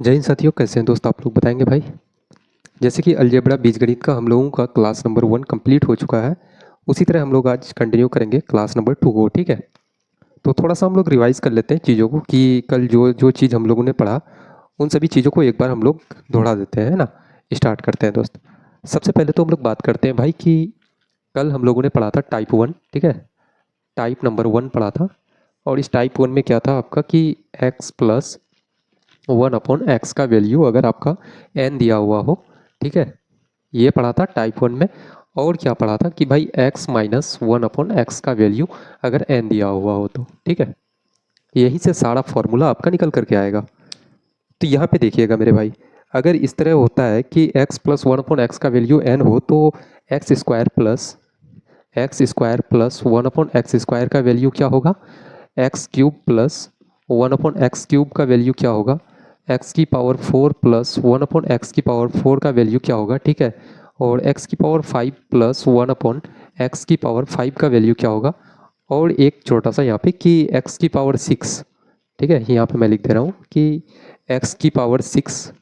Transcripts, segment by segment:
जय हिंद साथियों, कैसे हैं दोस्त आप लोग बताएंगे भाई। जैसे कि अलजेब्रा बीजगणित का हम लोगों का क्लास नंबर 1 कंप्लीट हो चुका है, उसी तरह हम लोग आज कंटिन्यू करेंगे क्लास नंबर 2 को। ठीक है, तो थोड़ा सा हम लोग रिवाइज कर लेते हैं चीज़ों को कि कल जो जो चीज़ हम लोगों ने पढ़ा उन सभी चीज़ों को एक बार हम लोग दोहरा देते हैं, है ना। स्टार्ट करते हैं दोस्त। सबसे पहले तो हम लोग बात करते हैं भाई कि कल हम लोगों ने पढ़ा था टाइप 1। ठीक है, टाइप नंबर 1 पढ़ा था। और इस टाइप 1 में क्या था आपका कि एक्स प्लस 1/x का वैल्यू अगर आपका n दिया हुआ हो। ठीक है, ये पढ़ा था टाइप 1 में। और क्या पढ़ा था कि भाई x माइनस 1/x का वैल्यू अगर n दिया हुआ हो तो। ठीक है, यही से सारा फॉर्मूला आपका निकल करके आएगा। तो यहाँ पे देखिएगा मेरे भाई, अगर इस तरह होता है कि x प्लस 1/x का वैल्यू n हो तो x square plus 1/x square का वैल्यू क्या होगा, x cube plus 1/x cube का वैल्यू क्या होगा, एक्स की पावर 4 प्लस 1/x की पावर 4 का वैल्यू क्या होगा। ठीक है, और एक्स की पावर 5 प्लस 1/x की पावर 5 का वैल्यू क्या होगा। और एक छोटा सा यहाँ पे कि एक्स की पावर 6। ठीक है, यहाँ पे मैं लिख दे रहा हूँ कि एक्स की पावर 6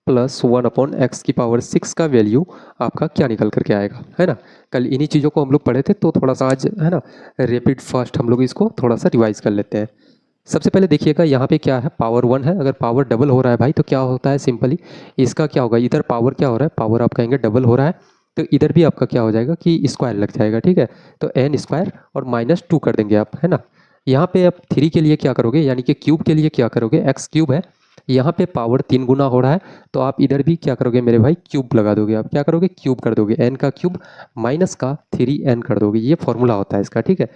प्लस 1/x की पावर 6 का वैल्यू आपका क्या निकल करके आएगा, है ना। कल इन्हीं चीज़ों को हम लोग पढ़े थे, तो थोड़ा सा आज, है ना, रैपिड फास्ट हम लोग इसको थोड़ा सा रिवाइज कर लेते हैं। सबसे पहले देखिएगा यहाँ पे क्या है, पावर 1 है। अगर पावर डबल हो रहा है भाई तो क्या होता है, सिंपली इसका क्या होगा, इधर पावर क्या हो रहा है, पावर आप कहेंगे डबल हो रहा है, तो इधर भी आपका क्या हो जाएगा कि स्क्वायर लग जाएगा। ठीक है, तो n स्क्वायर और -2 कर देंगे आप, है ना। यहाँ पे आप 3 के लिए क्या करोगे, यानी कि क्यूब के लिए क्या करोगे, एक्स क्यूब है, यहाँ पे पावर 3 गुना हो रहा है, तो आप इधर भी क्या करोगे मेरे भाई, क्यूब लगा दोगे। आप क्या करोगे, क्यूब कर दोगे, n का क्यूब माइनस का 3n कर दोगे। ये फॉर्मूला होता है इसका। ठीक है,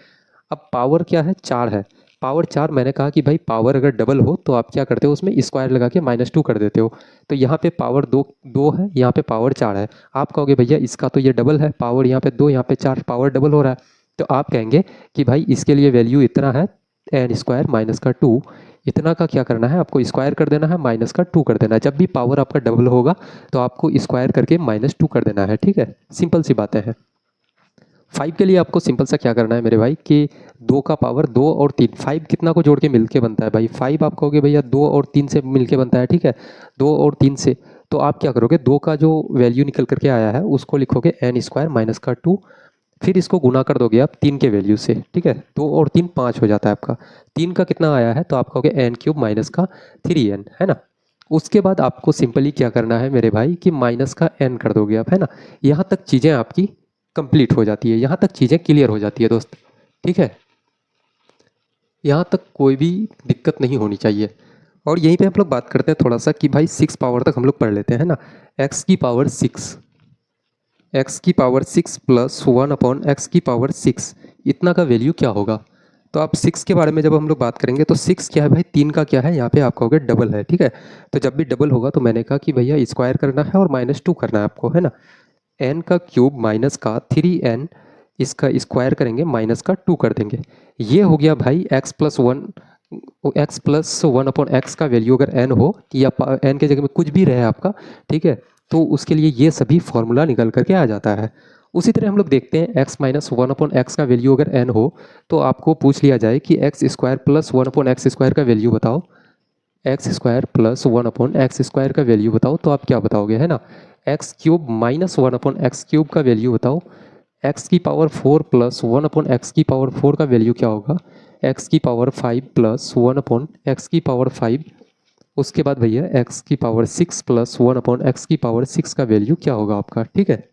अब पावर क्या है, 4 है। पावर 4, मैंने कहा कि भाई पावर अगर डबल हो तो आप क्या करते हो, उसमें स्क्वायर लगा के -2 कर देते हो। तो यहाँ पे पावर दो है, यहाँ पे पावर 4 है। आप कहोगे भैया इसका तो ये डबल है, पावर यहाँ पे 2 यहाँ पे 4, पावर डबल हो रहा है। तो आप कहेंगे कि भाई इसके लिए वैल्यू इतना है, n स्क्वायर माइनस का 2, इतना का क्या करना है आपको, स्क्वायर कर देना है, माइनस का 2 कर देना है। जब भी पावर आपका डबल होगा तो आपको स्क्वायर करके -2 कर देना है। ठीक है, सिंपल सी बातें हैं। 5 के लिए आपको सिंपल सा क्या करना है मेरे भाई कि 2 का पावर 2 और 3, 5 कितना को जोड़ के मिलके बनता है भाई, 5 आप कहोगे भैया 2 और 3 से मिलके बनता है। ठीक है, 2 और 3 से, तो आप क्या करोगे, 2 का जो वैल्यू निकल करके आया है उसको लिखोगे n स्क्वायर माइनस का 2, फिर इसको गुना कर दोगे आप 3 के वैल्यू से। ठीक है, 2 और 3 5 हो जाता है आपका। 3 का कितना आया है, तो आप कहोगे n क्यूब माइनस का 3n, है ना। उसके बाद आपको सिंपली क्या करना है मेरे भाई कि माइनस का n कर दोगे आप, है ना। यहाँ तक चीज़ें आपकी कंप्लीट हो जाती है, यहाँ तक चीज़ें क्लियर हो जाती है दोस्त। ठीक है, यहाँ तक कोई भी दिक्कत नहीं होनी चाहिए। और यहीं पे हम लोग बात करते हैं थोड़ा सा कि भाई 6 पावर तक हम लोग पढ़ लेते हैं, है ना। एक्स की पावर 6, एक्स की पावर 6 प्लस 1/x की पावर 6, इतना का वैल्यू क्या होगा। तो आप 6 के बारे में जब हम लोग बात करेंगे तो 6 क्या है भाई, 3 का क्या है, यहाँ पे आप कहोगे डबल है। ठीक है, तो जब भी डबल होगा तो मैंने कहा कि भैया स्क्वायर करना है और -2 करना है आपको, है ना। n का क्यूब माइनस का 3n, इसका स्क्वायर करेंगे, माइनस का 2 कर देंगे। ये हो गया भाई x+1/x का वैल्यू अगर n हो, या n के जगह में कुछ भी रहे आपका, ठीक है, तो उसके लिए ये सभी फॉर्मूला निकल करके आ जाता है। उसी तरह हम लोग देखते हैं x-1/x का वैल्यू अगर n हो तो आपको पूछ लिया जाए कि x square plus 1/x square का वैल्यू बताओ, x square plus 1/x square का वैल्यू बताओ, तो आप क्या बताओगे, है ना। X cube minus 1/x cube का वैल्यू बताओ, एक्स की पावर 4 प्लस 1/x की पावर 4 का वैल्यू क्या होगा, एक्स की पावर 5 प्लस 1/x की पावर 5, उसके बाद भैया एक्स की पावर 6 प्लस 1/x की पावर 6 का वैल्यू क्या होगा आपका। ठीक है,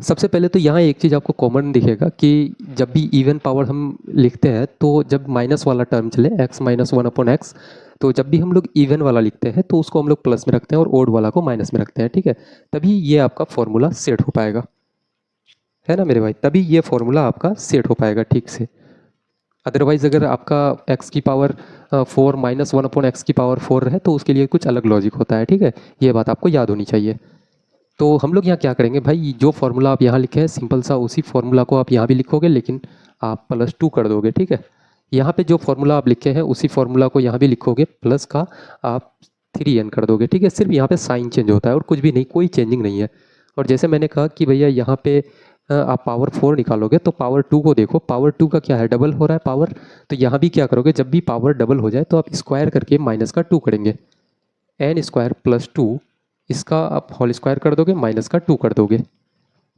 सबसे पहले तो यहाँ एक चीज़ आपको कॉमन दिखेगा कि जब भी इवन पावर हम लिखते हैं तो जब माइनस वाला टर्म चले, x-1/x, तो जब भी हम लोग इवन वाला लिखते हैं तो उसको हम लोग प्लस में रखते हैं और ओड वाला को माइनस में रखते हैं। ठीक है, तभी ये आपका फॉर्मूला सेट हो पाएगा, है ना मेरे भाई, तभी ये फॉर्मूला आपका सेट हो पाएगा ठीक से। अदरवाइज़ अगर आपका x की पावर 4 माइनस 1/x की पावर 4 रहे तो उसके लिए कुछ अलग लॉजिक होता है। ठीक है, ये बात आपको याद होनी चाहिए। तो हम लोग यहाँ क्या करेंगे भाई, जो फॉर्मूला आप यहाँ लिखे हैं सिंपल सा, उसी फॉर्मूला को आप यहाँ भी लिखोगे, लेकिन आप +2 कर दोगे। ठीक है, यहाँ पे जो फॉर्मूला आप लिखे हैं उसी फॉर्मूला को यहाँ भी लिखोगे, प्लस का आप 3n कर दोगे। ठीक है, सिर्फ यहाँ पे साइन चेंज होता है और कुछ भी नहीं, कोई चेंजिंग नहीं है। और जैसे मैंने कहा कि भैया यहाँ पे आप पावर 4 निकालोगे तो पावर 2 को देखो, पावर 2 का क्या है, डबल हो रहा है पावर। तो यहाँ भी क्या करोगे, जब भी पावर डबल हो जाए तो आप स्क्वायर करके माइनस का 2 करेंगे, एन स्क्वायर प्लस 2, इसका आप होल स्क्वायर कर दोगे, माइनस का 2 कर दोगे।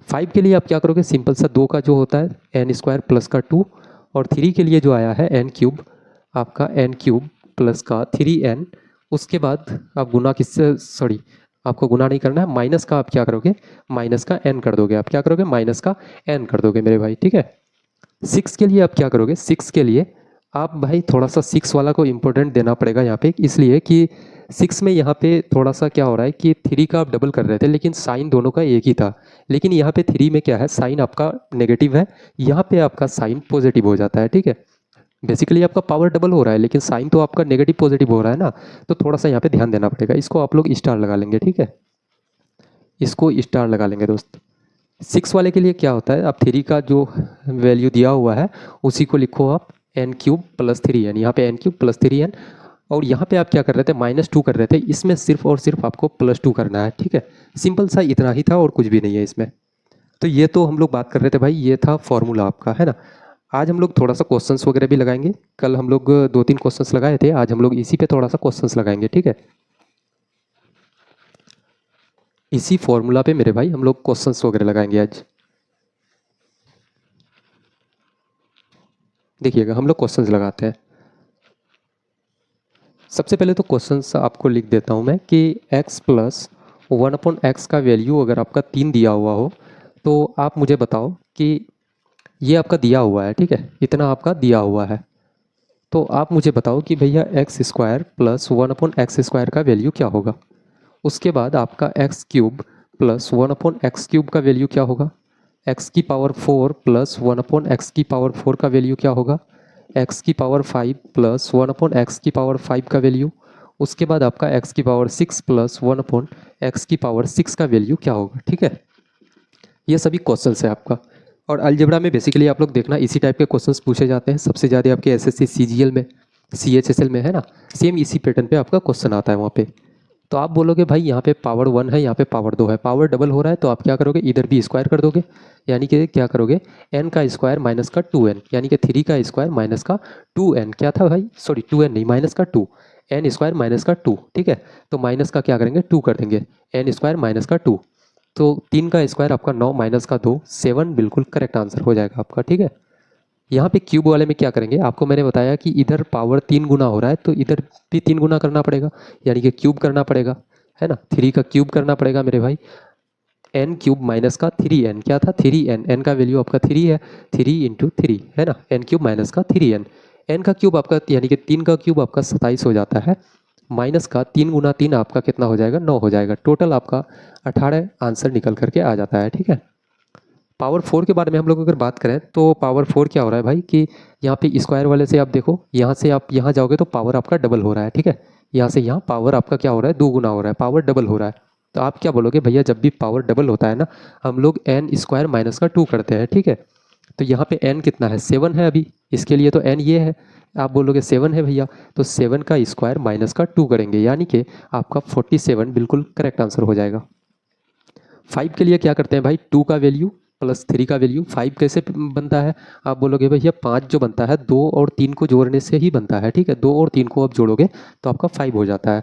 5 के लिए आप क्या करोगे, सिंपल सा 2 का जो होता है एन स्क्वायर प्लस का 2, और 3 के लिए जो आया है एन क्यूब, आपका एन क्यूब प्लस का 3n, उसके बाद आप गुना किससे, सॉरी आपको गुना नहीं करना है, माइनस का आप क्या करोगे, माइनस का n कर दोगे, आप क्या करोगे, माइनस का n कर दोगे मेरे भाई, ठीक है। 6 के लिए आप क्या करोगे, 6 के लिए आप भाई थोड़ा सा 6 वाला को इम्पोर्टेंट देना पड़ेगा यहाँ पे, इसलिए कि 6 में यहाँ पे थोड़ा सा क्या हो रहा है कि 3 का आप डबल कर रहे थे लेकिन साइन दोनों का एक ही था, लेकिन यहाँ पे 3 में क्या है, साइन आपका नेगेटिव है, यहाँ पे आपका साइन पॉजिटिव हो जाता है, ठीक है। बेसिकली आपका पावर डबल हो रहा है लेकिन साइन तो आपका नेगेटिव पॉजिटिव हो रहा है ना, तो थोड़ा सा यहाँ पे ध्यान देना पड़ेगा, इसको आप लोग स्टार लगा लेंगे, ठीक है, इसको स्टार लगा लेंगे दोस्त। 6 वाले के लिए क्या होता है, आप 3 का जो वैल्यू दिया हुआ है उसी को लिखो आप, एन क्यूब प्लस 3n, यहाँ पे एन क्यूब प्लस 3n, और यहाँ पे आप क्या कर रहे थे, -2 कर रहे थे, इसमें सिर्फ और सिर्फ आपको +2 करना है, ठीक है। सिंपल सा इतना ही था और कुछ भी नहीं है इसमें। तो ये तो हम लोग बात कर रहे थे भाई, ये था फॉर्मूला आपका, है ना। आज हम लोग थोड़ा सा क्वेश्चंस वगैरह भी लगाएंगे, कल हम लोग 2-3 क्वेश्चंस लगाए थे, आज हम लोग इसी पे थोड़ा सा क्वेश्चंस लगाएंगे, ठीक है। इसी फॉर्मूला पे मेरे भाई हम लोग क्वेश्चंस वगैरह लगाएंगे आज। देखिएगा हम लोग क्वेश्चंस लगाते हैं। सबसे पहले तो क्वेश्चंस आपको लिख देता हूँ मैं कि x प्लस 1/x का वैल्यू अगर आपका 3 दिया हुआ हो तो आप मुझे बताओ कि ये आपका दिया हुआ है, ठीक है, इतना आपका दिया हुआ है, तो आप मुझे बताओ कि भैया x square plus 1/x square का वैल्यू क्या होगा। उसके बाद आपका x cube plus 1/x cube का वैल्यू क्या होगा, एक्स की पावर 4 प्लस 1/x की पावर 4 का वैल्यू क्या होगा, एक्स की पावर 5 प्लस 1/x की पावर 5 का वैल्यू, उसके बाद आपका एक्स की पावर 6 प्लस 1/x की पावर 6 का वैल्यू क्या होगा, ठीक है। ये सभी क्वेश्चंस है आपका। और अलजेब्रा में बेसिकली आप लोग देखना इसी टाइप के क्वेश्चंस पूछे जाते हैं सबसे ज़्यादा आपके एसएससी सीजीएल में, सीएचएसएल में, है ना, सेम इसी पैटर्न पे आपका क्वेश्चन आता है वहाँ पे। तो आप बोलोगे भाई यहाँ पे पावर 1 है, यहाँ पे पावर 2 है, पावर डबल हो रहा है, तो आप क्या करोगे, इधर भी स्क्वायर कर दोगे, यानी कि क्या करोगे, n का स्क्वायर माइनस का 2n, यानी कि 3 का स्क्वायर माइनस का 2n, क्या था भाई, सॉरी 2n नहीं, माइनस का 2, n स्क्वायर माइनस का 2, ठीक है। तो माइनस का क्या करेंगे, 2 कर देंगे, n स्क्वायर माइनस का 2, तो 3 का स्क्वायर आपका 9 माइनस का 2, 7 बिल्कुल करेक्ट आंसर हो जाएगा आपका, ठीक है। यहाँ पे क्यूब वाले में क्या करेंगे, आपको मैंने बताया कि इधर पावर 3 गुना हो रहा है तो इधर भी 3 गुना करना पड़ेगा, यानी कि क्यूब करना पड़ेगा, है ना, 3 का क्यूब करना पड़ेगा मेरे भाई, n क्यूब माइनस का 3n, क्या था 3n, n का वैल्यू आपका 3 है, 3 इंटू 3, है ना, n क्यूब माइनस का 3n, n का क्यूब आपका यानी कि 3 का क्यूब आपका 27 हो जाता है, माइनस का 3 गुना 3 आपका कितना हो जाएगा, 9 हो जाएगा, टोटल आपका 18 आंसर निकल करके आ जाता है, ठीक है। पावर 4 के बारे में हम लोग अगर बात करें तो पावर 4 क्या हो रहा है भाई कि यहाँ पे स्क्वायर वाले से आप देखो, यहाँ से आप यहाँ जाओगे तो पावर आपका डबल हो रहा है, ठीक है, यहाँ से यहाँ पावर आपका क्या हो रहा है, 2 गुना हो रहा है, पावर डबल हो रहा है। तो आप क्या बोलोगे, भैया जब भी पावर डबल होता है ना, हम लोग एन स्क्वायर माइनस का 2 करते हैं, ठीक है। तो यहाँ पे एन कितना है, 7 है अभी, इसके लिए तो एन ये है, आप बोलोगे 7 है भैया, तो 7 का स्क्वायर माइनस का 2 करेंगे, यानी कि आपका 47 बिल्कुल करेक्ट आंसर हो जाएगा। 5 के लिए क्या करते हैं भाई, 2 का वैल्यू प्लस 3 का वैल्यू, 5 कैसे बनता है, आप बोलोगे भैया 5 जो बनता है 2 और 3 को जोड़ने से ही बनता है, ठीक है, 2 और 3 को आप जोड़ोगे तो आपका 5 हो जाता है,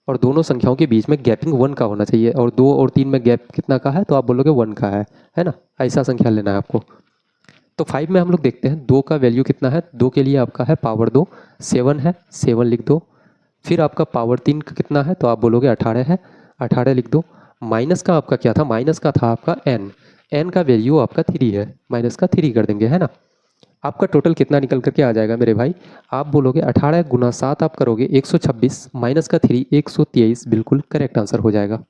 और दोनों संख्याओं के बीच में गैपिंग 1 का होना चाहिए, और 2 और 3 में गैप कितना का है, तो आप बोलोगे 1 का है ना, ऐसा संख्या लेना है आपको। तो 5 में हम लोग देखते हैं 2 का वैल्यू कितना है, 2 के लिए आपका है पावर 2, 7 है, 7 लिख दो, फिर आपका पावर 3 का कितना है, तो आप बोलोगे 18 है, 18 लिख दो, माइनस का आपका क्या था, माइनस का था आपका n, n का वैल्यू आपका 3 है, माइनस का 3 कर देंगे, है ना। आपका टोटल कितना निकल करके आ जाएगा मेरे भाई, आप बोलोगे 18 गुना 7 आप करोगे 126, माइनस का 3 123, बिल्कुल करेक्ट आंसर हो जाएगा।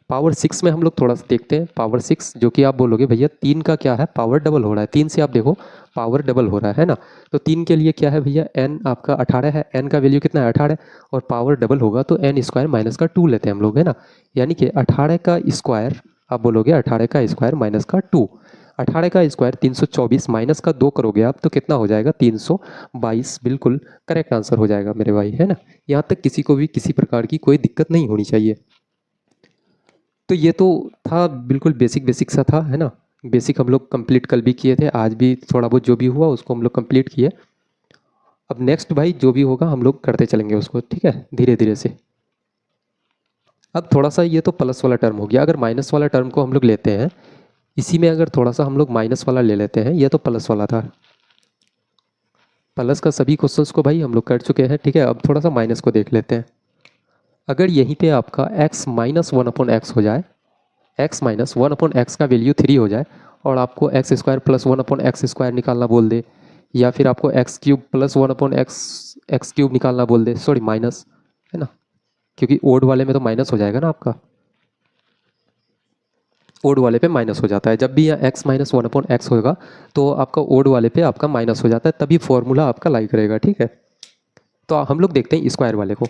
पावर 6 में हम लोग थोड़ा सा देखते हैं, पावर 6 जो कि आप बोलोगे भैया 3 का क्या है, पावर डबल हो रहा है, 3 से आप देखो पावर डबल हो रहा है ना, तो 3 के लिए क्या है भैया, n आपका 18 है, n का वैल्यू कितना है 18, और पावर डबल होगा तो n स्क्वायर माइनस का 2 लेते हैं हम लोग, है ना, यानी कि 18 का स्क्वायर आप बोलोगे 18 का स्क्वायर माइनस का 2, 18 का स्क्वायर 324, माइनस का 2 करोगे आप तो कितना हो जाएगा 322, बिल्कुल करेक्ट आंसर हो जाएगा मेरे भाई, है ना। यहाँ तक किसी को भी किसी प्रकार की कोई दिक्कत नहीं होनी चाहिए। तो ये तो था बिल्कुल बेसिक बेसिक सा था, है ना। बेसिक हम लोग कंप्लीट कल भी किए थे, आज भी थोड़ा बहुत जो भी हुआ उसको हम लोग कंप्लीट किए। अब नेक्स्ट भाई जो भी होगा हम लोग करते चलेंगे उसको, ठीक है, धीरे धीरे से। अब थोड़ा सा ये तो प्लस वाला टर्म हो गया, अगर माइनस वाला टर्म को हम लोग लेते हैं, इसी में अगर थोड़ा सा हम लोग माइनस वाला ले लेते हैं, ये तो प्लस वाला था, प्लस का सभी क्वेश्चंस को भाई हम लोग कर चुके हैं, ठीक है। अब थोड़ा सा माइनस को देख लेते हैं। अगर यहीं पे आपका x minus one upon x हो जाए, x minus one upon x का वैल्यू 3 हो जाए, और आपको x square plus one upon x square निकालना बोल दे, या फिर आपको x cube plus one upon x cube निकालना बोल दे, सॉरी माइनस, है ना, क्योंकि ओड वाले में तो माइनस हो जाएगा ना आपका, ओड वाले पे माइनस हो जाता है। जब भी यहाँ x minus one upon x होगा तो आपका ओड वाले पे आपका माइनस हो जाता है, तभी फॉर्मूला आपका लाइक रहेगा, ठीक है। तो हम लोग देखते हैं स्क्वायर वाले को।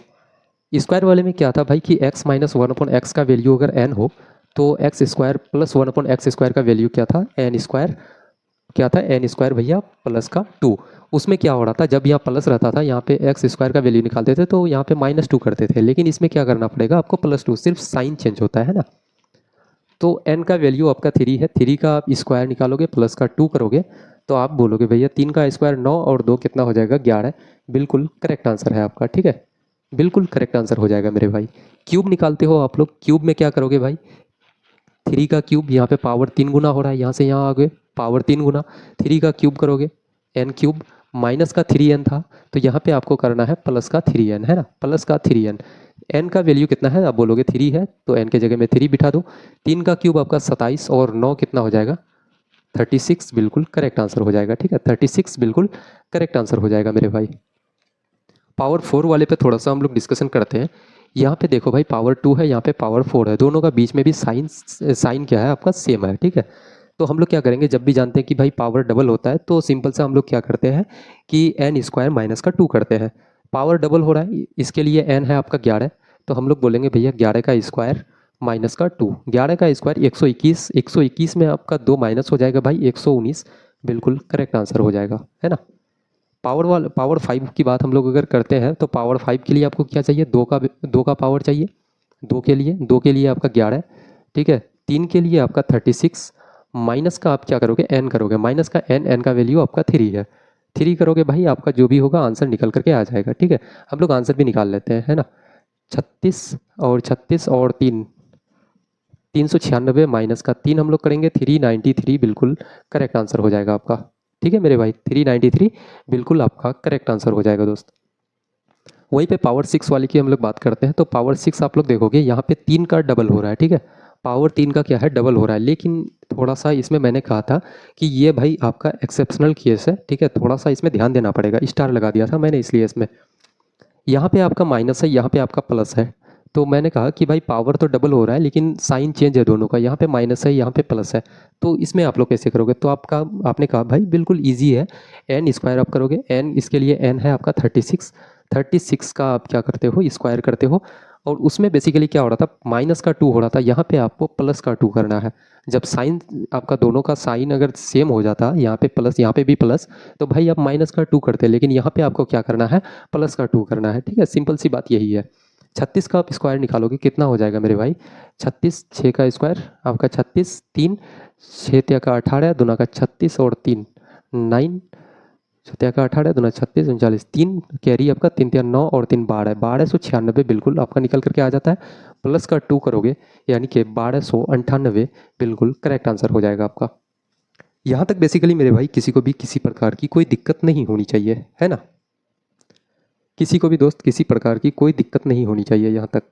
स्क्वायर वाले में क्या था भाई कि x minus one upon x का वैल्यू अगर n हो तो x square plus one upon x square का वैल्यू क्या था, एन स्क्वायर, क्या था एन स्क्वायर भैया प्लस का 2। उसमें क्या हो रहा था, जब यहाँ प्लस रहता था यहाँ पे एक्स स्क्वायर का वैल्यू निकालते थे तो यहाँ पे -2 करते थे, लेकिन इसमें क्या करना पड़ेगा आपको +2, सिर्फ साइन चेंज होता है ना। तो n का वैल्यू आपका 3 है, 3 का आप स्क्वायर निकालोगे प्लस का 2 करोगे तो आप बोलोगे भैया 3 का स्क्वायर 9 और 2 कितना हो जाएगा 11। बिल्कुल करेक्ट आंसर है आपका, ठीक है, बिल्कुल करेक्ट आंसर हो जाएगा मेरे भाई। क्यूब निकालते हो आप लोग, क्यूब में क्या करोगे भाई, 3 का क्यूब, यहाँ पे पावर 3 गुना हो रहा है, यहाँ से यहाँ आ गए पावर 3 गुना, 3 का क्यूब करोगे n क्यूब, माइनस का 3n था तो यहाँ पे आपको करना है प्लस का 3n, है ना, प्लस का 3n। n का वैल्यू कितना है, आप बोलोगे 3 है तो n के जगह में 3 बिठा दो। 3 का क्यूब आपका 27 और 9 कितना हो जाएगा 36, बिल्कुल करेक्ट आंसर हो जाएगा, ठीक है, 36 बिल्कुल करेक्ट आंसर हो जाएगा मेरे भाई। पावर 4 वाले पे थोड़ा सा हम लोग डिस्कशन करते हैं। यहाँ पे देखो भाई पावर 2 है, यहाँ पे पावर 4 है, दोनों का बीच में भी साइन क्या है आपका सेम है, ठीक है। तो हम लोग क्या करेंगे, जब भी जानते हैं कि भाई पावर डबल होता है तो सिंपल से हम लोग क्या करते हैं कि एन स्क्वायर माइनस का 2 करते हैं। पावर डबल हो रहा है, इसके लिए एन है आपका 11, तो हम लोग बोलेंगे भैया 11 का स्क्वायर माइनस का 2, 11 का स्क्वायर 121, 121 में आपका 2 माइनस हो जाएगा भाई 119, बिल्कुल करेक्ट आंसर हो जाएगा, है ना। पावर 5 की बात हम लोग अगर करते हैं तो पावर 5 के लिए आपको क्या चाहिए, दो का पावर चाहिए, दो के लिए आपका 11, ठीक है, 3 के लिए आपका 36, माइनस का आप क्या करोगे एन करोगे, माइनस का एन का वैल्यू आपका 3 है, 3 करोगे भाई आपका जो भी होगा आंसर निकल करके आ जाएगा, ठीक है। हम लोग आंसर भी निकाल लेते हैं, है ना। 36 और 3, 396 माइनस का 3 हम लोग करेंगे 393, बिल्कुल करेक्ट आंसर हो जाएगा आपका, ठीक है मेरे भाई, 393 बिल्कुल आपका करेक्ट आंसर हो जाएगा दोस्त। वहीं पे पावर 6 वाली की हम लोग बात करते हैं, तो पावर 6 आप लोग देखोगे यहाँ पे 3 का डबल हो रहा है, ठीक है, पावर 3 का क्या है डबल हो रहा है, लेकिन थोड़ा सा इसमें मैंने कहा था कि ये भाई आपका एक्सेप्शनल केस है, ठीक है, थोड़ा सा इसमें ध्यान देना पड़ेगा, स्टार लगा दिया था मैंने इसलिए इसमें। यहाँ पे आपका माइनस है, यहाँ पे आपका प्लस है, तो मैंने कहा कि भाई पावर तो डबल हो रहा है लेकिन साइन चेंज है दोनों का, यहाँ पे माइनस है यहाँ पे प्लस है, तो इसमें आप लोग कैसे करोगे, तो आपने कहा भाई बिल्कुल इजी है, एन स्क्वायर आप करोगे, एन इसके लिए एन है आपका 36, 36 का आप क्या करते हो स्क्वायर करते हो, और उसमें बेसिकली क्या हो रहा था माइनस का 2 हो रहा था, यहाँ पे आपको प्लस का 2 करना है। जब साइन आपका दोनों का साइन अगर सेम हो जाता, यहाँ पे प्लस यहाँ पे भी प्लस, तो भाई आप माइनस का 2 करते, लेकिन यहाँ पे आपको क्या करना है प्लस का 2 करना है, ठीक है, सिंपल सी बात यही है। 36 का आप स्क्वायर निकालोगे कितना हो जाएगा मेरे भाई, 36, 6 का स्क्वायर आपका 36, 3, 6 का 18, दूना का 36 और 3 9, 6 का 18, दूना 36, 39, 3 कैरी आपका 3 3 9 और 3 12, 1296 बिल्कुल आपका निकल करके आ जाता है, प्लस का 2 करोगे यानी कि 1298 बिल्कुल करेक्ट आंसर हो जाएगा आपका। यहाँ तक बेसिकली मेरे भाई किसी को भी किसी प्रकार की कोई दिक्कत नहीं होनी चाहिए, है ना, किसी को भी दोस्त किसी प्रकार की कोई दिक्कत नहीं होनी चाहिए यहाँ तक।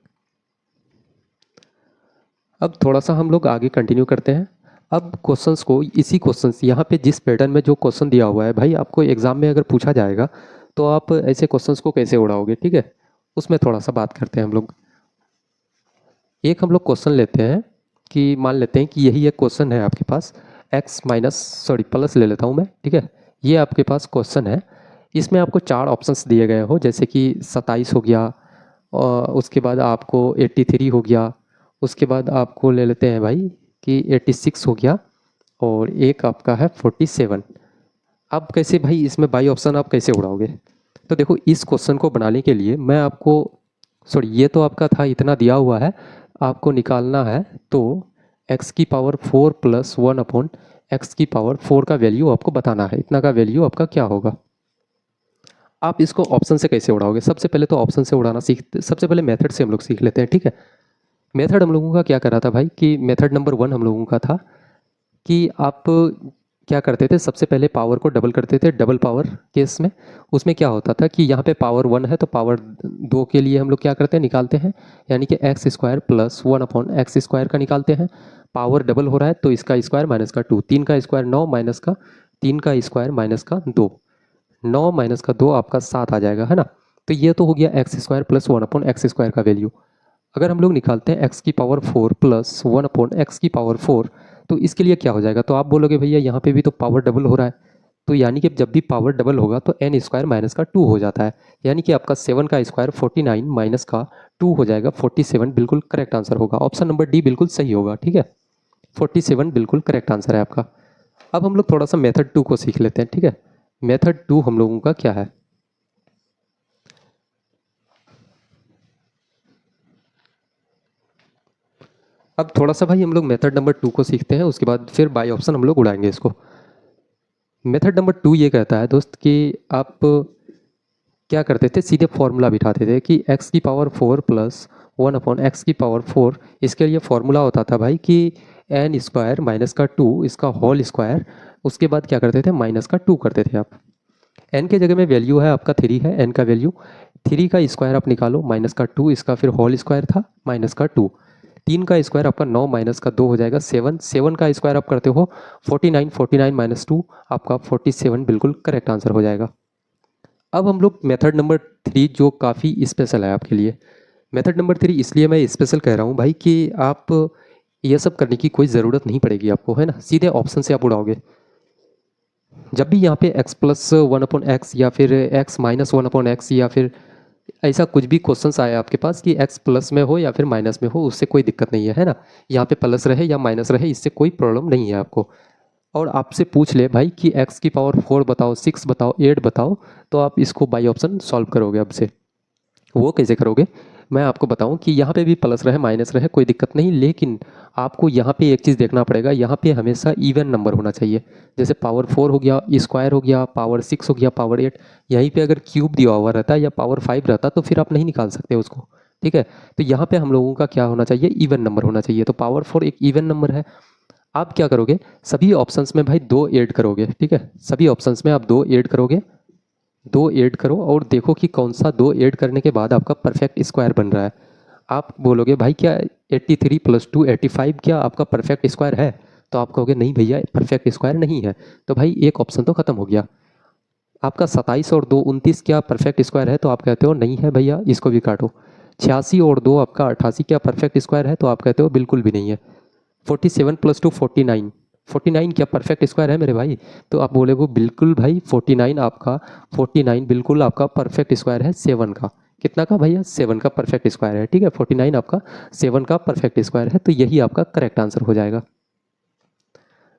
अब थोड़ा सा हम लोग आगे कंटिन्यू करते हैं। अब क्वेश्चंस को, इसी क्वेश्चंस यहाँ पे जिस पैटर्न में जो क्वेश्चन दिया हुआ है भाई, आपको एग्जाम में अगर पूछा जाएगा तो आप ऐसे क्वेश्चंस को कैसे उड़ाओगे, ठीक है, उसमें थोड़ा सा बात करते हैं हम लोग। एक हम लोग क्वेश्चन लेते हैं कि मान लेते हैं कि यही एक क्वेश्चन है आपके पास, एक्स माइनस सॉरी प्लस ले लेता हूँ मैं, ठीक है, ये आपके पास क्वेश्चन है, इसमें आपको 4 ऑप्शंस दिए गए हो, जैसे कि 27 हो गया, और उसके बाद आपको 83 हो गया, उसके बाद आपको ले लेते हैं भाई कि 86 हो गया, और एक आपका है 47। अब कैसे भाई इसमें बाई ऑप्शन आप कैसे उड़ाओगे, तो देखो इस क्वेश्चन को बनाने के लिए मैं आपको, सॉरी ये तो आपका था इतना दिया हुआ है, आपको निकालना है तो x की पावर 4 प्लस 1 अपॉन एक्स की पावर 4 का वैल्यू आपको बताना है। इतना का वैल्यू आपका क्या होगा। आप इसको ऑप्शन से कैसे उड़ाओगे, सबसे पहले तो ऑप्शन से उड़ाना सबसे पहले मेथड से हम लोग सीख लेते हैं, ठीक है। मेथड हम लोगों का क्या करा था भाई कि मेथड नंबर 1 हम लोगों का था कि आप क्या करते थे, सबसे पहले पावर को डबल करते थे। डबल पावर केस में उसमें क्या होता था कि यहाँ पे पावर 1 है तो पावर 2 के लिए हम लोग क्या करते हैं, निकालते हैं, यानी कि x square plus 1 upon x square का निकालते हैं। पावर डबल हो रहा है तो इसका स्क्वायर माइनस का 2, 3 का स्क्वायर 9 माइनस का 3 का स्क्वायर माइनस का 2, 9 माइनस का 2 आपका 7 आ जाएगा, है ना। तो ये तो हो गया x square plus 1 upon x square का वैल्यू। अगर हम लोग निकालते हैं एक्स की पावर 4 प्लस 1 अपॉन एक्स की पावर 4, तो इसके लिए क्या हो जाएगा। तो आप बोलोगे भैया यहाँ पे भी तो पावर डबल हो रहा है, तो यानी कि जब भी पावर डबल होगा तो एन स्क्वायर माइनस का 2 हो जाता है, यानी कि आपका 7 का स्क्वायर 49 माइनस का 2 हो जाएगा 47। बिल्कुल करेक्ट आंसर होगा, ऑप्शन नंबर डी बिल्कुल सही होगा, ठीक है। 47 बिल्कुल करेक्ट आंसर है आपका। अब हम लोग थोड़ा सा मेथड 2 को सीख लेते हैं, ठीक है। मेथड 2 हम लोगों का क्या है। अब थोड़ा सा भाई हम लोग मेथड नंबर 2 को सीखते हैं, उसके बाद फिर बाय ऑप्शन हम लोग उड़ाएंगे इसको। मेथड नंबर 2 ये कहता है दोस्त कि आप क्या करते थे, सीधे फॉर्मूला बिठाते थे कि x की पावर 4 प्लस 1 अपॉन एक्स की पावर 4। इसके लिए फॉर्मूला होता था भाई कि एन स्क्वायर माइनस का 2 इसका होल स्क्वायर, उसके बाद क्या करते थे, माइनस का 2 करते थे आप। एन के जगह में वैल्यू है आपका 3 है, एन का वैल्यू 3 का स्क्वायर आप निकालो, माइनस का 2 इसका फिर होल स्क्वायर था माइनस का 2, 3 का स्क्वायर आपका 9 माइनस का 2 हो जाएगा 7, 7 का स्क्वायर आप करते हो 49, 49 माइनस 2 आपका 47 बिल्कुल करेक्ट आंसर हो जाएगा। अब हम लोग मेथड नंबर 3 जो काफ़ी स्पेशल है आपके लिए। मेथड नंबर 3 इसलिए मैं स्पेशल कह रहा हूँ भाई कि आप ये सब करने की कोई ज़रूरत नहीं पड़ेगी आपको, है ना। सीधे ऑप्शन से आप उड़ाओगे। जब भी यहाँ पे x प्लस 1 अपॉन एक्स या फिर x माइनस 1 अपॉन एक्स या फिर ऐसा कुछ भी क्वेश्चंस आए आपके पास कि x प्लस में हो या फिर माइनस में हो, उससे कोई दिक्कत नहीं है ना। यहाँ पे प्लस रहे या माइनस रहे, इससे कोई प्रॉब्लम नहीं है आपको। और आपसे पूछ ले भाई कि x की पावर 4 बताओ, 6 बताओ, 8 बताओ, तो आप इसको बाई ऑप्शन सॉल्व करोगे। अब से वो कैसे करोगे, मैं आपको बताऊं कि यहाँ पे भी प्लस रहे माइनस रहे कोई दिक्कत नहीं, लेकिन आपको यहाँ पे एक चीज़ देखना पड़ेगा, यहाँ पे हमेशा इवन नंबर होना चाहिए। जैसे पावर 4 हो गया, स्क्वायर हो गया, पावर 6 हो गया, पावर 8, यहीं पे अगर क्यूब दिया हुआ रहता या पावर 5 रहता तो फिर आप नहीं निकाल सकते उसको, ठीक है। तो यहाँ पे हम लोगों का क्या होना चाहिए, इवन नंबर होना चाहिए। तो पावर 4 एक इवन नंबर है। आप क्या करोगे, सभी ऑप्शंस में भाई 2 ऐड करोगे, ठीक है। सभी ऑप्शंस में आप 2 ऐड करोगे, 2 ऐड करो और देखो कि कौन सा 2 ऐड करने के बाद आपका परफेक्ट स्क्वायर बन रहा है। आप बोलोगे भाई क्या 83 प्लस 2 85 क्या आपका परफेक्ट स्क्वायर है, तो आप कहोगे नहीं भैया परफेक्ट स्क्वायर नहीं है, तो भाई एक ऑप्शन तो खत्म हो गया। आपका 27 और 2 29 क्या परफेक्ट स्क्वायर है, तो आप कहते हो नहीं है भैया, इसको भी काटो। 86 और 2 आपका 88 क्या परफेक्ट स्क्वायर है, तो आप कहते हो बिल्कुल भी नहीं है। 47 प्लस 2 49, 49 क्या परफेक्ट स्क्वायर है मेरे भाई, तो आप बोलेगो बिल्कुल भाई 49 आपका, 49 बिल्कुल आपका परफेक्ट स्क्वायर है 7 का। कितना का भैया, 7 का परफेक्ट स्क्वायर है, ठीक है। 49 आपका 7 का परफेक्ट स्क्वायर है, तो यही आपका करेक्ट आंसर हो जाएगा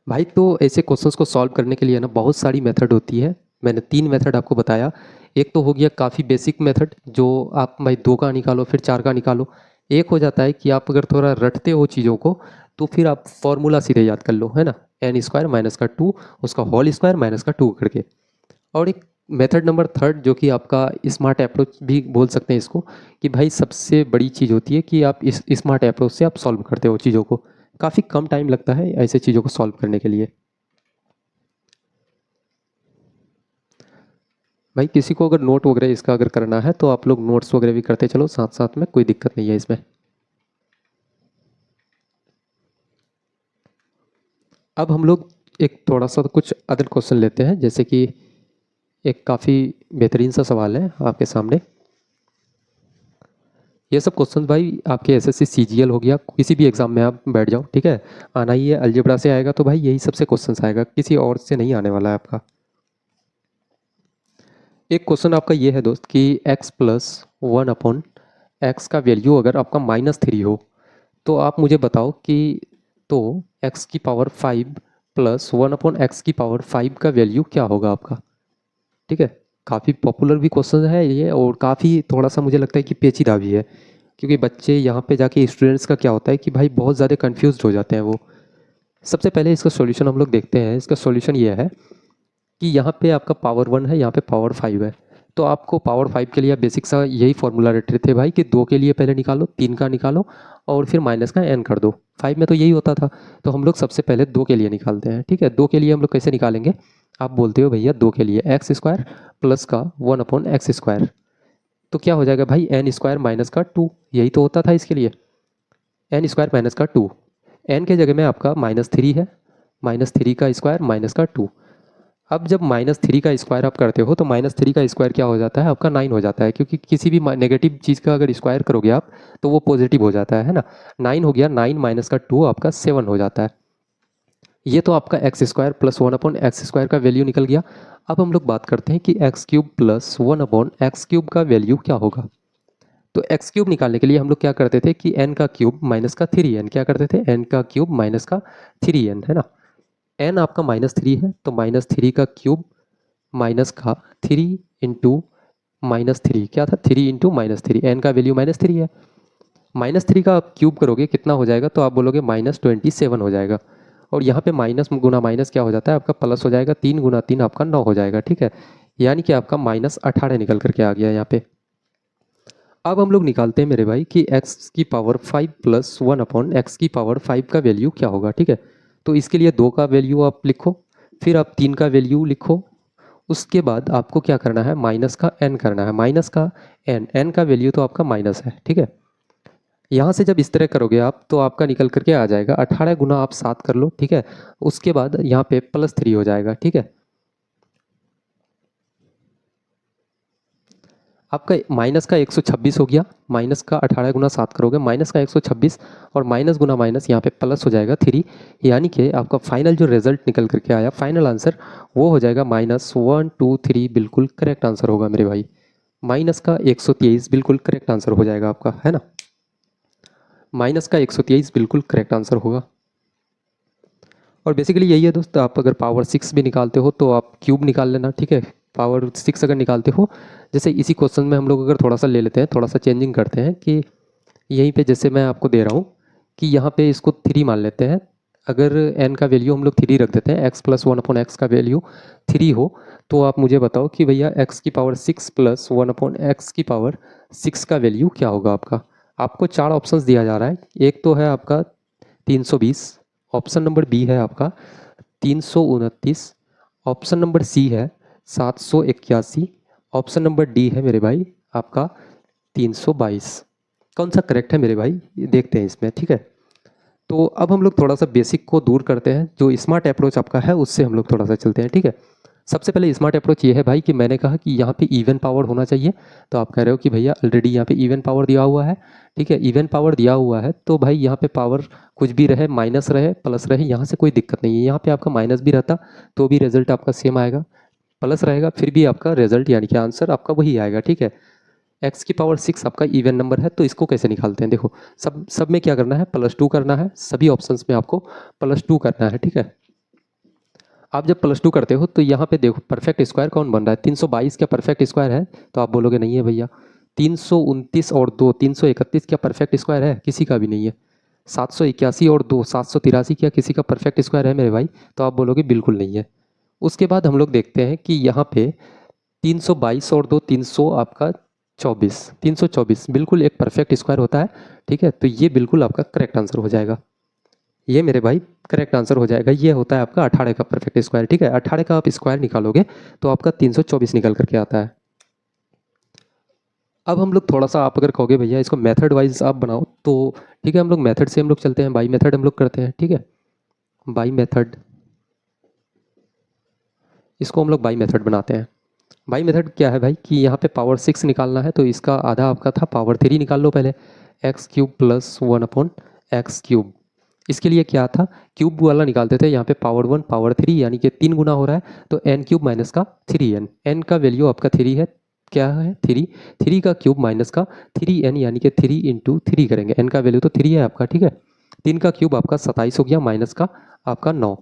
भाई। तो ऐसे क्वेश्चंस को सॉल्व करने के लिए ना बहुत सारी मेथड होती है। मैंने 3 मेथड आपको बताया। एक तो हो गया काफ़ी बेसिक मेथड, जो आप भाई 2 का निकालो फिर 4 का निकालो। एक हो जाता है कि आप अगर थोड़ा रटते हो चीज़ों को तो फिर आप फॉर्मूला सीधे याद कर लो, है ना। एन स्क्वायर माइनस का 2 उसका होल स्क्वायर माइनस का 2 करके। और एक मेथड नंबर 3 जो कि आपका स्मार्ट अप्रोच भी बोल सकते हैं इसको, कि भाई सबसे बड़ी चीज़ होती है कि आप इस स्मार्ट अप्रोच से आप सॉल्व करते हो चीज़ों को। काफ़ी कम टाइम लगता है ऐसे चीज़ों को सॉल्व करने के लिए। भाई किसी को अगर नोट वगैरह इसका अगर करना है तो आप लोग नोट्स वगैरह भी करते चलो साथ साथ में, कोई दिक्कत नहीं है इसमें। अब हम लोग एक थोड़ा सा कुछ अदर क्वेश्चन लेते हैं, जैसे कि एक काफ़ी बेहतरीन सा सवाल है आपके सामने। ये सब क्वेश्चन भाई आपके एसएससी सीजीएल हो गया, किसी भी एग्जाम में आप बैठ जाओ, ठीक है, आना ही है। अलजेब्रा से आएगा तो भाई यही सबसे क्वेश्चन आएगा, किसी और से नहीं आने वाला है आपका। एक क्वेश्चन आपका ये है दोस्त कि x प्लस 1 अपॉन एक्स का वैल्यू अगर आपका -3 हो, तो आप मुझे बताओ कि तो x की पावर 5 प्लस 1 अपॉन एक्स की पावर 5 का वैल्यू क्या होगा आपका, ठीक है। काफ़ी पॉपुलर भी क्वेश्चन है ये और काफ़ी थोड़ा सा मुझे लगता है कि पेचीदा भी है, क्योंकि बच्चे यहाँ पे जाके स्टूडेंट्स का क्या होता है कि भाई बहुत ज़्यादा कन्फ्यूज हो जाते हैं वो। सबसे पहले इसका सॉल्यूशन हम लोग देखते हैं। इसका सॉल्यूशन ये है कि यहाँ पे आपका पावर 1 है, यहाँ पे पावर 5 है। तो आपको पावर 5 के लिए बेसिक सा यही फॉर्मूला रटे थे भाई कि 2 के लिए पहले निकालो, 3 का निकालो और फिर माइनस का n कर दो। 5 में तो यही होता था। तो हम लोग सबसे पहले 2 के लिए निकालते हैं। ठीक है, 2 के लिए हम लोग कैसे निकालेंगे? आप बोलते हो भैया 2 के लिए एक्स स्क्वायर प्लस का 1/x²। तो क्या हो जाएगा भाई? n स्क्वायर माइनस का 2, यही तो होता था इसके लिए। n स्क्वायर माइनस का 2, n के जगह में आपका -3 है, -3 का स्क्वायर माइनस का 2। अब जब -3 का स्क्वायर आप करते हो तो -3 का स्क्वायर क्या हो जाता है? आपका 9 हो जाता है, क्योंकि किसी भी नेगेटिव चीज़ का अगर स्क्वायर करोगे आप तो वो पॉजिटिव हो जाता है ना। 9 हो गया, 9 माइनस का 2 आपका 7 हो जाता है। ये तो आपका एक्स स्क्वायर प्लस 1/x² का वैल्यू निकल गया। अब हम लोग बात करते हैं कि x³ प्लस 1/x³ का वैल्यू क्या होगा। तो x³ निकालने के लिए हम लोग क्या करते थे कि n का क्यूब माइनस का 3n, क्या करते थे? n का क्यूब माइनस का 3n, है ना। n आपका -3 है तो -3 का क्यूब माइनस का 3 इंटू -3, क्या था? 3 इंटू -3, n का वैल्यू -3 है। -3 का आप क्यूब करोगे कितना हो जाएगा? तो आप बोलोगे -27 हो जाएगा। और यहाँ पे माइनस गुना माइनस क्या हो जाता है? आपका प्लस हो जाएगा। 3 गुना 3 आपका 9 हो जाएगा। ठीक है, यानी कि आपका -18 निकल करके आ गया यहाँ पे। अब हम लोग निकालते हैं मेरे भाई कि x की पावर 5 प्लस 1/x की पावर 5 का वैल्यू क्या होगा। ठीक है, तो इसके लिए 2 का वैल्यू आप लिखो, फिर आप 3 का वैल्यू लिखो। उसके बाद आपको क्या करना है? माइनस का n करना है। माइनस का n का वैल्यू तो आपका माइनस है। ठीक है, यहाँ से जब इस तरह करोगे आप तो आपका निकल करके आ जाएगा 18 गुना आप 7 कर लो। ठीक है, उसके बाद यहाँ पे +3 हो जाएगा। ठीक है, आपका माइनस का 126 हो गया। माइनस का 18 गुना 7 करोगे माइनस का 126, और माइनस गुना माइनस यहाँ पे प्लस हो जाएगा 3, यानी कि आपका फाइनल जो रिजल्ट निकल करके आया, फाइनल आंसर वो हो जाएगा -123। बिल्कुल करेक्ट आंसर होगा मेरे भाई। माइनस का 123 बिल्कुल करेक्ट आंसर हो जाएगा आपका, है ना। माइनस का 123 बिल्कुल करेक्ट आंसर होगा। और बेसिकली यही है दोस्त, आप अगर पावर 6 भी निकालते हो तो आप क्यूब निकाल लेना। ठीक है, पावर 6 अगर निकालते हो, जैसे इसी क्वेश्चन में हम लोग अगर थोड़ा सा ले लेते हैं, थोड़ा सा चेंजिंग करते हैं कि यहीं पे जैसे मैं आपको दे रहा हूँ कि यहाँ पे इसको 3 मान लेते हैं। अगर n का वैल्यू हम लोग 3 रख देते हैं, x प्लस 1/x का वैल्यू 3 हो, तो आप मुझे बताओ कि भैया x की पावर 6 प्लस 1/x की पावर 6 का वैल्यू क्या होगा आपका। आपको 4 ऑप्शंस दिया जा रहा है। एक तो है आपका 320, ऑप्शन नंबर बी है आपका 329, ऑप्शन नंबर सी है 781, ऑप्शन नंबर डी है मेरे भाई आपका 322। कौन सा करेक्ट है मेरे भाई, ये देखते हैं इसमें। ठीक है, तो अब हम लोग थोड़ा सा बेसिक को दूर करते हैं, जो स्मार्ट अप्रोच आपका है उससे हम लोग थोड़ा सा चलते हैं। ठीक है, सबसे पहले स्मार्ट अप्रोच ये है भाई कि मैंने कहा कि यहाँ पे इवन पावर होना चाहिए। तो आप कह रहे हो कि भैया ऑलरेडी यहाँ पे इवन पावर दिया हुआ है। ठीक है, इवन पावर दिया हुआ है तो भाई यहाँ पे पावर कुछ भी रहे, माइनस रहे प्लस रहे, यहाँ से कोई दिक्कत नहीं है। यहाँ पे आपका माइनस भी रहता तो भी रिजल्ट आपका सेम आएगा, प्लस रहेगा फिर भी आपका रिजल्ट यानी कि आंसर आपका वही आएगा। ठीक है, एक्स की पावर 6 आपका इवन नंबर है, तो इसको कैसे निकालते हैं? देखो, सब में क्या करना है? +2 करना है। सभी ऑप्शंस में आपको +2 करना है। ठीक है, आप जब +2 करते हो तो यहाँ पे देखो परफेक्ट स्क्वायर कौन बन रहा है? 322 क्या परफेक्ट स्क्वायर है? तो आप बोलोगे नहीं है भैया। 329 और 2 331 क्या परफेक्ट स्क्वायर है? किसी का भी नहीं है। 781 और 2 783 क्या किसी का परफेक्ट स्क्वायर है मेरे भाई? तो आप बोलोगे बिल्कुल नहीं है। उसके बाद हम लोग देखते हैं कि यहाँ पे 322 और 2 300 आपका 24, 324 बिल्कुल एक परफेक्ट स्क्वायर होता है। ठीक है, तो ये बिल्कुल आपका करेक्ट आंसर हो जाएगा। ये मेरे भाई करेक्ट आंसर हो जाएगा। ये होता है आपका 18 का परफेक्ट स्क्वायर। ठीक है, 18 का आप स्क्वायर निकालोगे तो आपका 324 निकल करके आता है। अब हम लोग थोड़ा सा, आप अगर कहोगे भैया इसको मेथड वाइज आप बनाओ, तो ठीक है हम लोग मेथड से हम लोग चलते हैं, बाई मेथड हम लोग करते हैं। ठीक है, बाई मेथड, इसको हम लोग बाई मेथड बनाते हैं। बाई मेथड क्या है भाई कि यहाँ पे पावर 6 निकालना है, तो इसका आधा आपका था पावर 3 निकाल लो पहले। x³ plus 1/x³। इसके लिए क्या था? क्यूब वाला निकालते थे, यहाँ पे पावर 1 पावर 3 यानी कि 3 गुना हो रहा है, तो n³ माइनस का 3n। n का वैल्यू आपका 3 है, क्या है? 3। 3 का क्यूब माइनस का 3n यानी कि 3 इंटू 3 करेंगे। n का वैल्यू तो 3 है आपका। ठीक है, 3 का क्यूब आपका 27 हो गया, माइनस का आपका 9,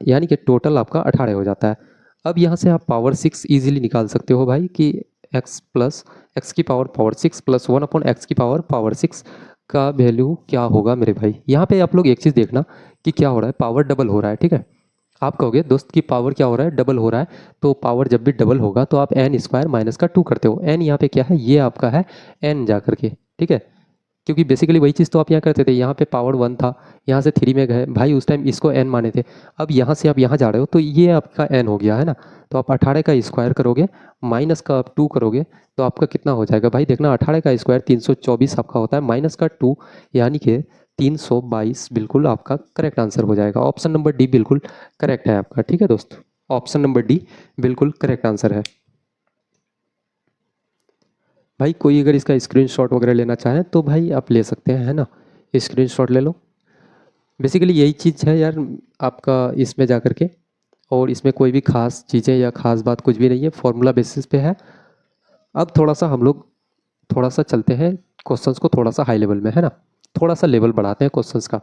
यानी कि टोटल आपका 18 हो जाता है। अब यहाँ से आप पावर 6 इजीली निकाल सकते हो भाई कि एक्स प्लस एक्स की पावर 6 प्लस 1/x की पावर 6 का वैल्यू क्या होगा मेरे भाई। यहाँ पे आप लोग एक चीज़ देखना कि क्या हो रहा है, पावर डबल हो रहा है, ठीक है। आप कहोगे दोस्त की पावर क्या हो रहा है, डबल हो रहा है। तो पावर जब भी डबल होगा तो आप एन स्क्वायर माइनस का 2 करते हो। एन यहाँ पे क्या है, ये आपका है एन जा करके, ठीक है। क्योंकि बेसिकली वही चीज़ तो आप यहाँ करते थे, यहाँ पे पावर 1 था, यहाँ से 3 में गए भाई, उस टाइम इसको एन माने थे। अब यहाँ से आप यहाँ जा रहे हो तो ये आपका एन हो गया है ना। तो आप 18 का स्क्वायर करोगे माइनस का आप 2 करोगे तो आपका कितना हो जाएगा भाई, देखना 18 का स्क्वायर 324 आपका होता है, माइनस का 2 यानी कि 322 बिल्कुल आपका करेक्ट आंसर हो जाएगा। ऑप्शन नंबर डी बिल्कुल करेक्ट है आपका, ठीक है दोस्त। ऑप्शन नंबर डी बिल्कुल करेक्ट आंसर है। भाई कोई अगर इसका स्क्रीनशॉट वगैरह लेना चाहे तो भाई आप ले सकते हैं, है ना, स्क्रीनशॉट ले लो। बेसिकली यही चीज़ है यार आपका इसमें जा कर के, और इसमें कोई भी खास चीज़ें या खास बात कुछ भी नहीं है, फॉर्मूला बेसिस पे है। अब थोड़ा सा हम लोग थोड़ा सा चलते हैं क्वेश्चंस को थोड़ा सा हाई लेवल में, है ना, थोड़ा सा लेवल बढ़ाते हैं क्वेश्चंस का।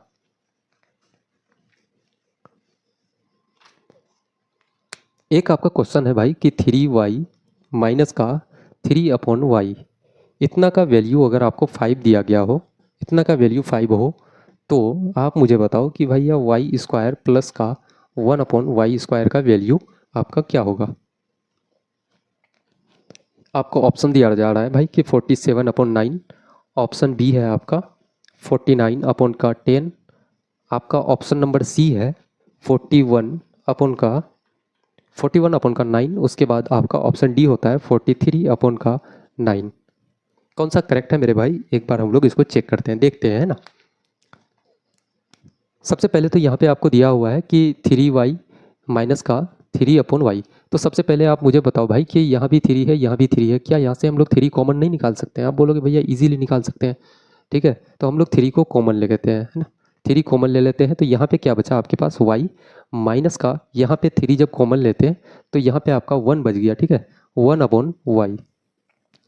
एक आपका क्वेश्चन है भाई कि 3y माइनस का 3/y, इतना का वैल्यू अगर आपको 5 दिया गया हो, इतना का वैल्यू 5 हो, तो आप मुझे बताओ कि भैया वाई स्क्वायर प्लस का 1/y स्क्वायर का वैल्यू आपका क्या होगा। आपको ऑप्शन दिया जा रहा है भाई कि 47/9, ऑप्शन बी है आपका 49/10, आपका ऑप्शन नंबर सी है 41/9, उसके बाद आपका ऑप्शन डी होता है 43/9। कौन सा करेक्ट है मेरे भाई, एक बार हम लोग इसको चेक करते हैं, देखते हैं, है ना। सबसे पहले तो यहाँ पे आपको दिया हुआ है कि 3y माइनस का 3/y। तो सबसे पहले आप मुझे बताओ भाई कि यहाँ भी 3 है, यहाँ भी 3 है, क्या यहाँ से हम लोग 3 कॉमन नहीं निकाल सकते हैं। आप बोलोगे भैया इजीली निकाल सकते हैं, ठीक है। तो हम लोग 3 को कॉमन ले लेते हैं, है ना। 3 कॉमन ले लेते हैं तो यहाँ पे क्या बचा आपके पास y माइनस का, यहाँ पे 3 जब कॉमन लेते हैं तो यहाँ पे आपका 1 बच गया, ठीक है, 1/y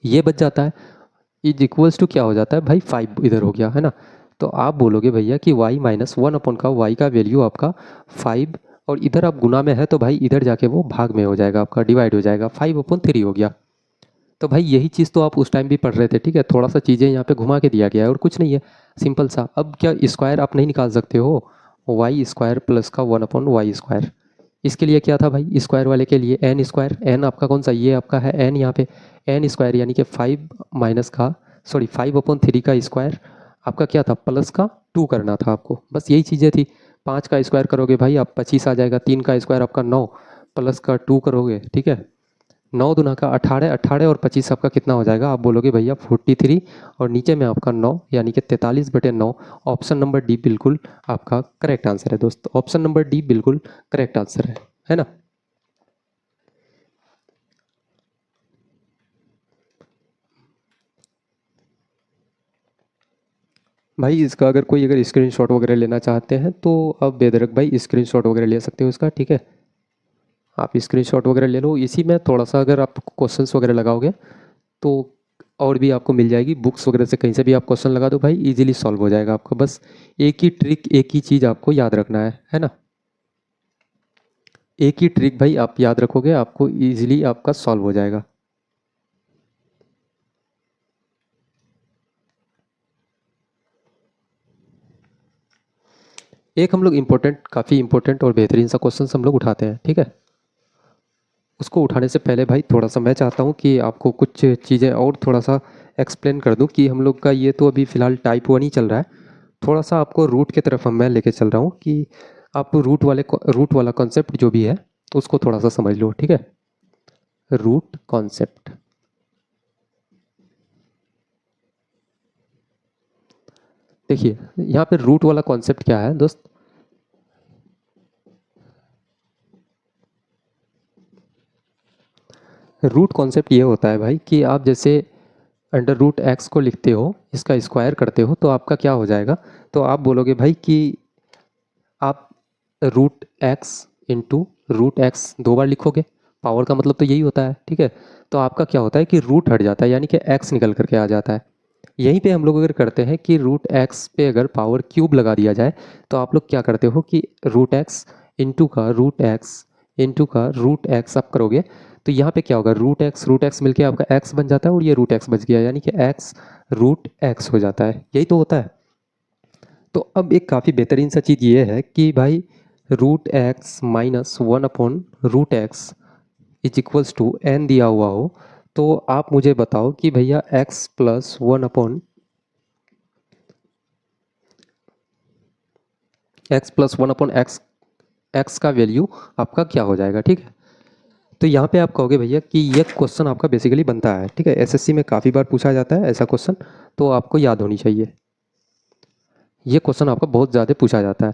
ये बच जाता है। इज इक्वल्स टू क्या हो जाता है भाई, 5 इधर हो गया, है ना। तो आप बोलोगे भैया कि y माइनस 1/y का वैल्यू आपका 5, और इधर आप गुना में है तो भाई इधर जाके वो भाग में हो जाएगा, आपका डिवाइड हो जाएगा, 5/3 हो गया। तो भाई यही चीज़ तो आप उस टाइम भी पढ़ रहे थे, ठीक है। थोड़ा सा चीज़ें यहाँ पे घुमा के दिया गया है और कुछ नहीं है, सिंपल सा। अब क्या स्क्वायर आप नहीं निकाल सकते हो, वाई स्क्वायर प्लस का 1/y स्क्वायर, इसके लिए क्या था भाई, स्क्वायर वाले के लिए एन स्क्वायर, एन आपका कौन सा, ये आपका है एन, यहाँ पे एन स्क्वायर यानी कि 5 माइनस का, सॉरी 5/3 का स्क्वायर आपका क्या था, प्लस का 2 करना था आपको, बस यही चीज़ें थी। 5 का स्क्वायर करोगे भाई आप 25 आ जाएगा, 3 का स्क्वायर आपका 9 प्लस का 2 करोगे, ठीक है, 9 दूना का 18, 18 और 25 आपका कितना हो जाएगा, आप बोलोगे भैया 43, और नीचे में आपका 9 यानी कि 43/9। ऑप्शन नंबर डी बिल्कुल आपका करेक्ट आंसर है दोस्त, ऑप्शन नंबर डी बिल्कुल करेक्ट आंसर है ना। भाई इसका अगर कोई अगर स्क्रीनशॉट वगैरह लेना चाहते हैं तो आप बेधड़क भाई स्क्रीनशॉट वगैरह ले सकते हो इसका, ठीक है। आप स्क्रीनशॉट वगैरह ले लो, इसी में थोड़ा सा अगर आप क्वेश्चंस वगैरह लगाओगे तो और भी आपको मिल जाएगी, बुक्स वगैरह से कहीं से भी आप क्वेश्चन लगा दो भाई, इजीली सॉल्व हो जाएगा आपका। बस एक ही ट्रिक, एक ही चीज़ आपको याद रखना है ना। एक ही ट्रिक भाई आप याद रखोगे आपको इजीली आपका सॉल्व हो जाएगा। एक हम लोग इम्पोर्टेंट, काफ़ी इम्पोर्टेंट और बेहतरीन सा क्वेश्चन हम लोग उठाते हैं, ठीक है। उसको उठाने से पहले भाई थोड़ा सा मैं चाहता हूँ कि आपको कुछ चीज़ें और थोड़ा सा एक्सप्लेन कर दूँ कि हम लोग का ये तो अभी फ़िलहाल टाइप 1 ही चल रहा है, थोड़ा सा आपको रूट की तरफ मैं लेके चल रहा हूँ कि आप रूट वाला कॉन्सेप्ट जो भी है उसको थोड़ा सा समझ लो, ठीक है। रूट कॉन्सेप्ट, देखिए यहाँ पे रूट वाला कॉन्सेप्ट क्या है दोस्त, रूट कॉन्सेप्ट ये होता है भाई कि आप जैसे अंडर रूट एक्स को लिखते हो, इसका स्क्वायर करते हो तो आपका क्या हो जाएगा, तो आप बोलोगे भाई कि आप root x into root x 2 बार लिखोगे, पावर का मतलब तो यही होता है, ठीक है। तो आपका क्या होता है कि रूट हट जाता है यानी कि एक्स निकल करके आ जाता है। यहीं पे हम लोग अगर करते हैं कि रूट एक्स पे अगर पावर क्यूब लगा दिया जाए तो आप लोग क्या करते हो कि रूट एक्स इंटू का रूट एक्स इंटू का रूट एक्स आप करोगे तो यहाँ पे क्या होगा, रूट एक्स मिलके आपका एक्स बन जाता है और ये रूट एक्स बच गया, यानी कि एक्स रूट एक्स हो जाता है, यही तो होता है। तो अब एक काफ़ी बेहतरीन सा चीज़ ये है कि भाई root x minus one upon root x is equals to n दिया हुआ हो, तो आप मुझे बताओ कि भैया x plus one upon x x का वैल्यू आपका क्या हो जाएगा, ठीक है। तो यहाँ पे आप कहोगे भैया कि ये क्वेश्चन आपका बेसिकली बनता है, ठीक है, एसएससी में काफ़ी बार पूछा जाता है ऐसा क्वेश्चन, तो आपको याद होनी चाहिए। ये क्वेश्चन आपका बहुत ज़्यादा पूछा जाता है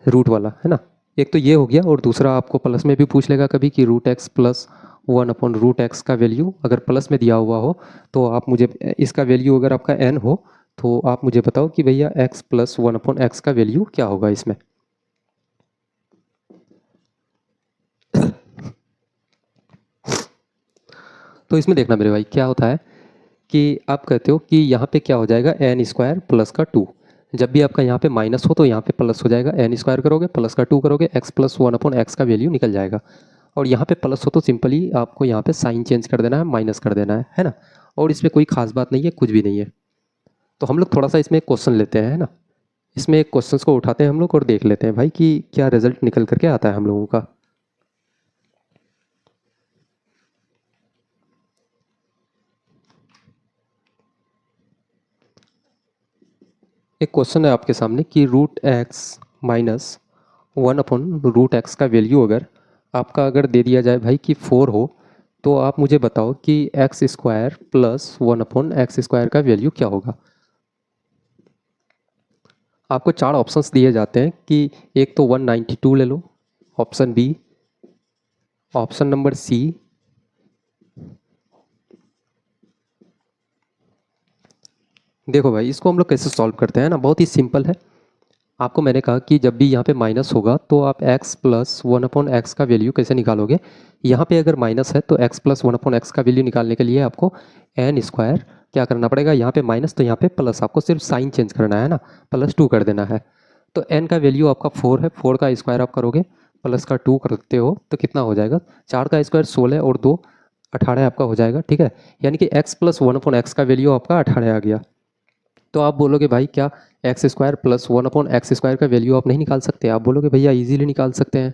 रूट वाला, है ना। एक तो ये हो गया, और दूसरा आपको प्लस में भी पूछ लेगा कभी कि root x plus one upon root x का वैल्यू अगर प्लस में दिया हुआ हो, तो आप मुझे इसका वैल्यू अगर आपका एन हो, तो आप मुझे बताओ कि भैया x plus one upon x का वैल्यू क्या होगा इसमें। तो इसमें देखना मेरे भाई क्या होता है कि आप कहते हो कि यहाँ पे क्या हो जाएगा, एन स्क्वायर प्लस का टू। जब भी आपका यहाँ पे माइनस हो तो यहाँ पे प्लस हो जाएगा, एन स्क्वायर करोगे प्लस का टू करोगे, x plus one upon x का वैल्यू निकल जाएगा। और यहाँ पे प्लस हो तो सिंपली आपको यहाँ पे साइन चेंज कर देना है, माइनस कर देना है ना। और इसमें कोई खास बात नहीं है, कुछ भी नहीं है। तो हम लोग थोड़ा सा इसमें एक क्वेश्चन लेते हैं, है ना। इसमें एक क्वेश्चन को उठाते हैं हम लोग और देख लेते हैं भाई कि क्या रिजल्ट निकल करके आता है हम लोगों का। एक क्वेश्चन है आपके सामने कि root x minus one upon root x का वैल्यू अगर आपका अगर दे दिया जाए भाई कि फोर हो, तो आप मुझे बताओ कि x square plus one upon x square का वैल्यू क्या होगा। आपको चार ऑप्शंस दिए जाते हैं कि एक तो 192 ले लो, option B, option number C, देखो भाई इसको हम लोग कैसे सॉल्व करते हैं ना, बहुत ही सिंपल है। आपको मैंने कहा कि जब भी यहाँ पे माइनस होगा तो आप x plus one upon x का वैल्यू कैसे निकालोगे। यहाँ पे अगर माइनस है तो x plus one upon x का वैल्यू निकालने के लिए आपको एन स्क्वायर क्या करना पड़ेगा, यहाँ पे माइनस तो यहाँ पे प्लस, आपको सिर्फ साइन चेंज करना है ना, प्लस टू कर देना है। तो n का वैल्यू आपका फोर है, फोर का स्क्वायर आप करोगे प्लस का टू करते हो तो कितना हो जाएगा, चार का स्क्वायर 16 और दो 18 आपका हो जाएगा, ठीक है। यानी कि x plus one upon x का वैल्यू आपका 18 आ गया। तो आप बोलोगे भाई क्या x square plus one upon x square का वैल्यू आप नहीं निकाल सकते, आप बोलोगे भैया इजीली निकाल सकते हैं।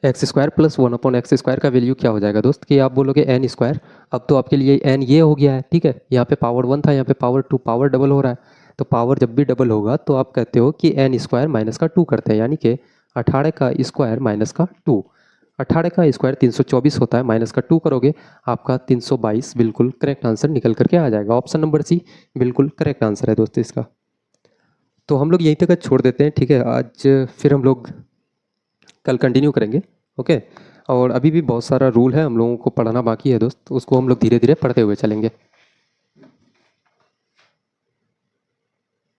X square plus one upon x square का वैल्यू क्या हो जाएगा दोस्त, कि आप बोलोगे एन स्क्वायर। अब तो आपके लिए एन ये हो गया है, ठीक है, यहाँ पे पावर वन था, यहाँ पे पावर टू, पावर डबल हो रहा है। तो पावर जब भी डबल होगा तो आप कहते हो कि एन स्क्वायर माइनस का टू करते हैं, यानी कि 18 का स्क्वायर माइनस का टू। 18 का स्क्वायर 324 होता है, माइनस का टू करोगे आपका 322 बिल्कुल करेक्ट आंसर निकल करके आ जाएगा। ऑप्शन नंबर सी बिल्कुल करेक्ट आंसर है दोस्तों इसका। तो हम लोग यहीं तक छोड़ देते हैं, ठीक है, आज फिर हम लोग कल कंटिन्यू करेंगे। ओके, और अभी भी बहुत सारा रूल है हम लोगों को पढ़ना बाकी है दोस्त, उसको हम लोग धीरे धीरे पढ़ते हुए चलेंगे।